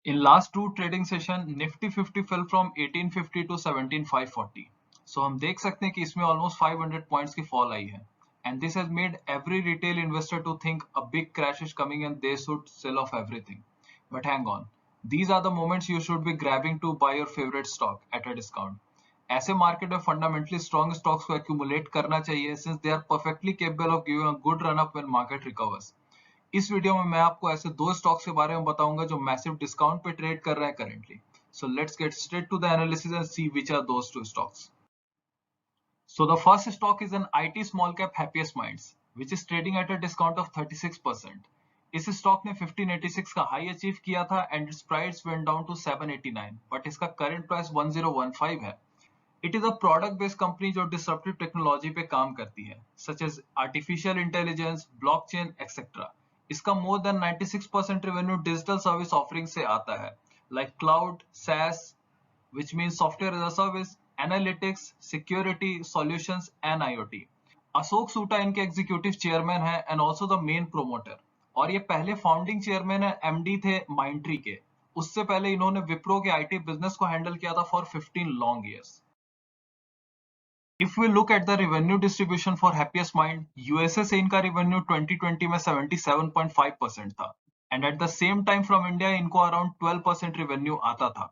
In last two trading session, Nifty 50 fell from 1850 to 17540. So हम देख सकते हैं कि इसमें almost 500 points की fall आई है. And this has made every retail investor to think a big crash is coming and they should sell off everything. But hang on, these are the moments you should be grabbing to buy your favorite stock at a discount. ऐसे market में fundamentally strong stocks को accumulate करना चाहिए since they are perfectly capable of giving a good run up when market recovers. इस video में मैं आपको ऐसे दो स्टॉक्स के बारे में बताऊंगा जो मैसिव डिस्काउंट पे ट्रेड कर रहे हैं currently. So let's get straight to the analysis and see which are those two stocks. So the first stock is an IT small cap Happiest Minds, which is trading at a discount of 36%. इस stock ने 1586 का high achieve किया था and its price went down to 789, but इसका current price 1015 है. It is a product based company जो disruptive technology पे काम करती है, such as artificial intelligence, blockchain etcetera. इसका more than 96% revenue digital service offering से आता है, like cloud, SaaS, which means software as a service, analytics, security, solutions and IoT. Ashok Soota इनके एग्जीक्यूटिव चेयरमैन है and also the main promoter. और ये पहले founding chairman है, MD थे माइंट्री के. उससे पहले इन्होंने विप्रो के IT बिजनेस को हैंडल किया था for 15 long years. If we look at the revenue distribution for Happiest Mind, USA से इनका revenue 2020 में 77.5% था and at the same time from India इनको around 12% revenue आता था.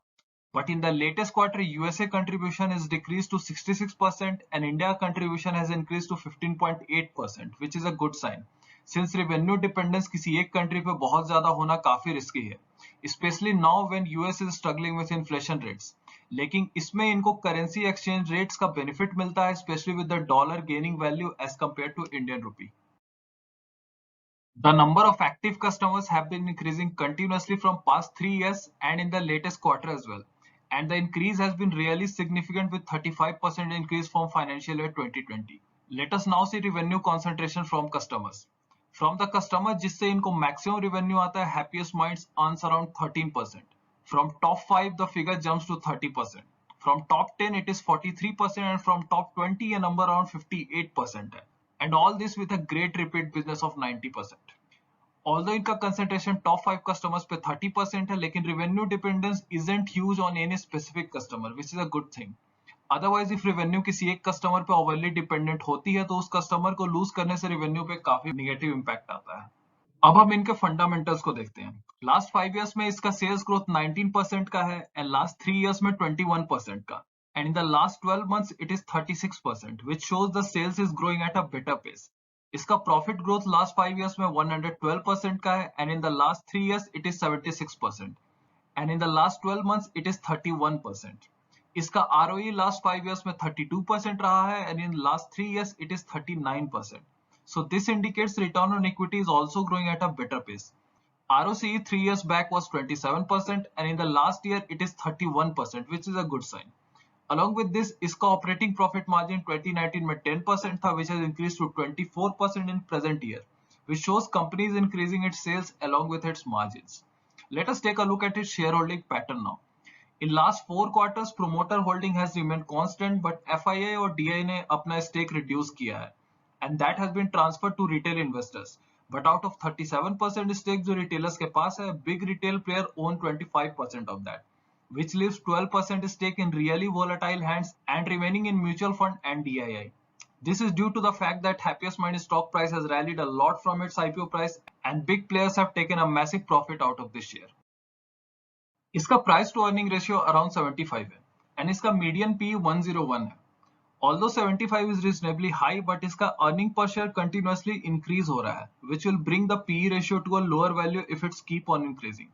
But in the latest quarter, USA contribution is decreased to 66% and India contribution has increased to 15.8%, which is a good sign. Since revenue dependence किसी एक country पे बहुत ज़्यादा होना काफी risky है, especially now when US is struggling with inflation rates. लेकिन इसमें इनको करेंसी एक्सचेंज रेट्स का बेनिफिट मिलता है, specially with the dollar gaining value as compare to Indian rupee. The number of active customers have been increasing continuously from past 3 years and in the latest quarter as well. And the increase has been really significant with 35% increase from financial year 2020. Let us now see revenue concentration from customers. From the customer जिससे इनको maximum revenue आता है, Happiest Minds earns around 13%. From top 5 the figure jumps to 30%. From top 10 it is 43% and from top 20 a number around 58% है. And all this with a great repeat business of 90%. Although इनका concentration top 5 customers पे 30% है, लेकिन revenue dependence isn't huge on any specific customer, which is a good thing. Otherwise, if revenue किसी एक customer पे overly dependent होती है तो उस customer को lose करने से revenue पे काफी negative impact आता है. अब हम इनके फंडामेंटल्स को देखते हैं. लास्ट 5 इयर्स में इसका सेल्स ग्रोथ 19% का है एंड लास्ट 3 इयर्स में 21% का. And in the last 12 months it is 36%, which shows the sales is growing at a better pace. इसका प्रॉफिट ग्रोथ लास्ट 5 इयर्स में 112% का है and in the last 3 years it is 76% and in the last 12 months it is 31%. इसका ROE last 5 years में 32% रहा है and in last 3 years it is 39%. So this indicates return on equity is also growing at a better pace. ROCE 3 years back was 27% and in the last year it is 31%, which is a good sign. Along with this, इसका operating profit margin 2019 में 10% था, which has increased to 24% in present year, which shows company is increasing its sales along with its margins. Let us take a look at its shareholding pattern now. In last 4 quarters, promoter holding has remained constant, but FII और DI ने अपना stake reduce किया है. And that has been transferred to retail investors. But out of 37% stake जो retailers के पास है, big retail player own 25% of that, which leaves 12% stake in really volatile hands and remaining in mutual fund and DII. This is due to the fact that Happiest Mind stock price has rallied a lot from its IPO price and big players have taken a massive profit out of this share. इसका price to earning ratio around 75 है and इसका median PE 101 है. Although 75 is reasonably high, but इसका earning per share continuously increase हो रहा है, which will bring the PE ratio to a lower value if it's keep on increasing.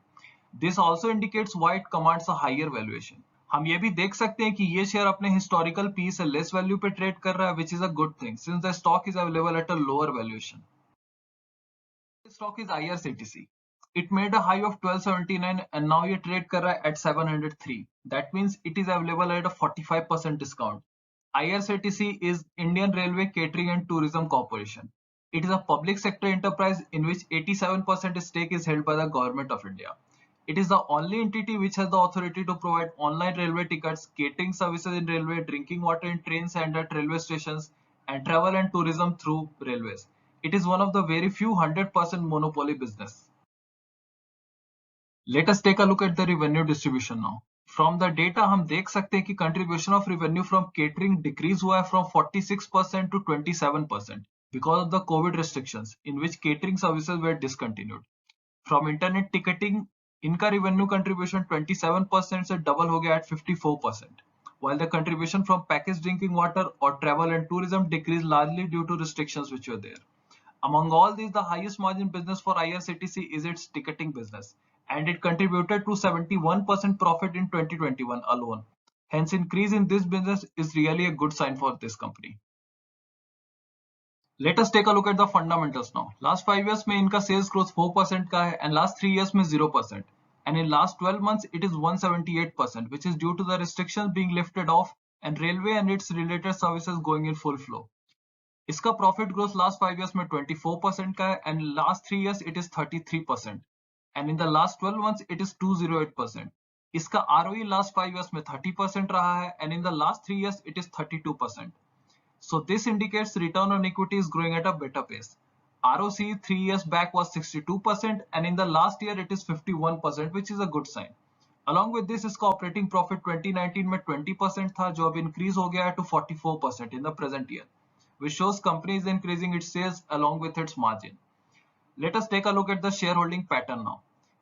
This also indicates why it commands a higher valuation. हम ये भी देख सकते हैं कि ये शेयर अपने historical PE से less value पे trade कर रहा है, which is a good thing since the stock is available at a lower valuation. This stock is IRCTC. It made a high of 1279 and now ये trade कर रहा है at 703. That means it is available at a 45% discount. IRCTC is Indian Railway Catering and Tourism Corporation. It is a public sector enterprise in which 87% stake is held by the Government of India. It is the only entity which has the authority to provide online railway tickets, catering services in railway, drinking water in trains and at railway stations, and travel and tourism through railways. It is one of the very few 100% monopoly business. Let us take a look at the revenue distribution now. From the data हम देख सकते हैं कि contribution of revenue from catering decrease हुआ है from 46% to 27% because of the COVID restrictions in which catering services were discontinued. From internet ticketing, इनका revenue contribution 27% से double हो गया at 54%, while the contribution from packaged drinking water or travel and tourism decreased largely due to restrictions which were there. Among all these, the highest margin business for IRCTC is its ticketing business, and it contributed to 71% profit in 2021 alone. Hence, increase in this business is really a good sign for this company. Let us take a look at the fundamentals now. Last 5 years में इनका sales growth 4% का है and last 3 years में 0%. And in last 12 months it is 178%, which is due to the restrictions being lifted off and railway and its related services going in full flow. इसका profit growth last 5 years में 24% का है and last 3 years it is 33% and in the last 12 months it is 208%. इसका ROE last 5 years में 30% रहा है and in the last 3 years it is 32%. So this indicates return on equity is growing at a better pace. ROC 3 years back was 62% and in the last year it is 51%, which is a good sign. Along with this, इसका operating profit 2019 में 20% था जो अब increase हो गया है to 44% in the present year, which shows company is increasing its sales along with its margin. Let us take a look at the shareholding pattern now.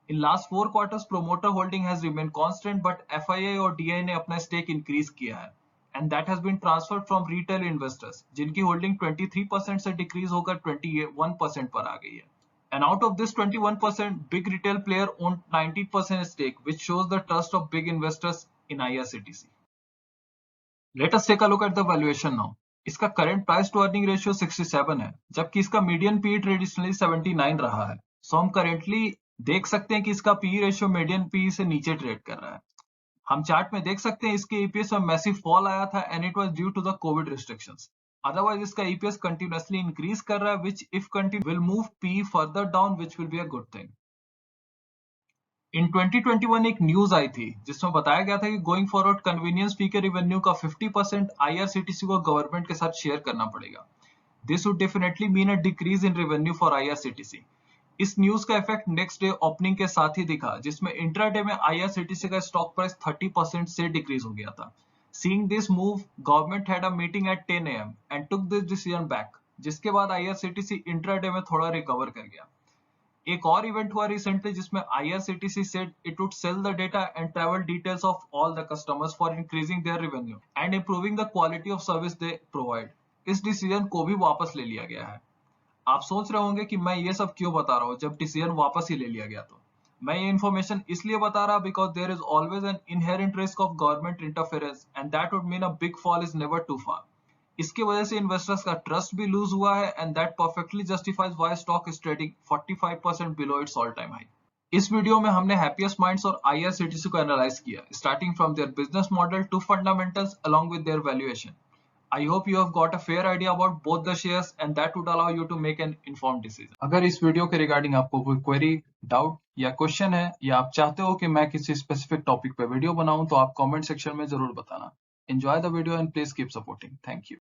In last 4 quarters, promoter holding has remained constant, but FII और DI ने अपना stake increase किया है. And that has been transferred from retail investors जिनकी holding 23% से decrease होकर 21% पर आ गई है. And out of this 21%, big retail player owned 90% stake, which shows the trust of big investors in IRCTC. Let us take a look at the valuation now. इसका current price to earning ratio 67 है, जबकि इसका median PE traditionally 79 रहा है. So हम currently देख सकते हैं कि इसका PE ratio median PE से नीचे ट्रेड कर रहा है. हम चार्ट में देख सकते हैं इसके ईपीएस में मैसिव फॉल आया था and it was due to the covid restrictions. Otherwise इसका ईपीएस कंटिन्यूअसली इंक्रीज कर रहा है which if continue will move P further down which will be a good thing. In 2021 एक न्यूज आई थी जिसमें बताया गया था कि गोइंग फॉरवर्ड कन्वीनियंस फी के रेवेन्यू का 50% आईआरसीटीसी को गवर्नमेंट के साथ शेयर करना पड़ेगा. This would definitely mean a decrease in revenue for IRCTC. इस न्यूज का इफेक्ट नेक्स्ट डे ओपनिंग के साथ ही दिखा जिसमें इंट्राडे में आईआरसीटीसी का स्टॉक प्राइस 30% से डिक्रीज हो गया था. Seeing this move, government had a meeting at 10 AM and took this decision back, जिसके बाद आईआरसीटीसी इंट्राडे में थोड़ा रिकवर कर गया. एक और इवेंट हुआ रिसेंटली जिसमें IRCTC said it would sell the data and travel details of all the customers for increasing their revenue and improving the quality of service they provide. इस decision को भी वापस ले लिया गया है. आप सोच रहे होंगे कि मैं ये सब क्यों बता रहा हूँ जब डिसीजन वापस ही ले लिया गया. तो मैं ये इन्फॉर्मेशन इसलिए बता रहा because there is always an inherent risk of government interference and that would mean a big fall is never too far. इसकी वजह से इन्वेस्टर्स का ट्रस्ट भी लूज हुआ है and that perfectly justifies why stock is trading 45% below its all time high. इस video में हमने हैप्पीएस्ट माइंड्स और आईआरसीटीसी को एनालाइज किया starting from their business model to fundamentals along with their valuation. I hope you have got a fair idea about both the shares and that would allow you to make an informed decision. अगर इस video के regarding आपको कोई query, doubt या question है या आप चाहते हो कि मैं किसी स्पेसिफिक टॉपिक पे वीडियो बनाऊं तो आप कमेंट सेक्शन में जरूर बताना. Enjoy the video and please keep supporting. Thank you.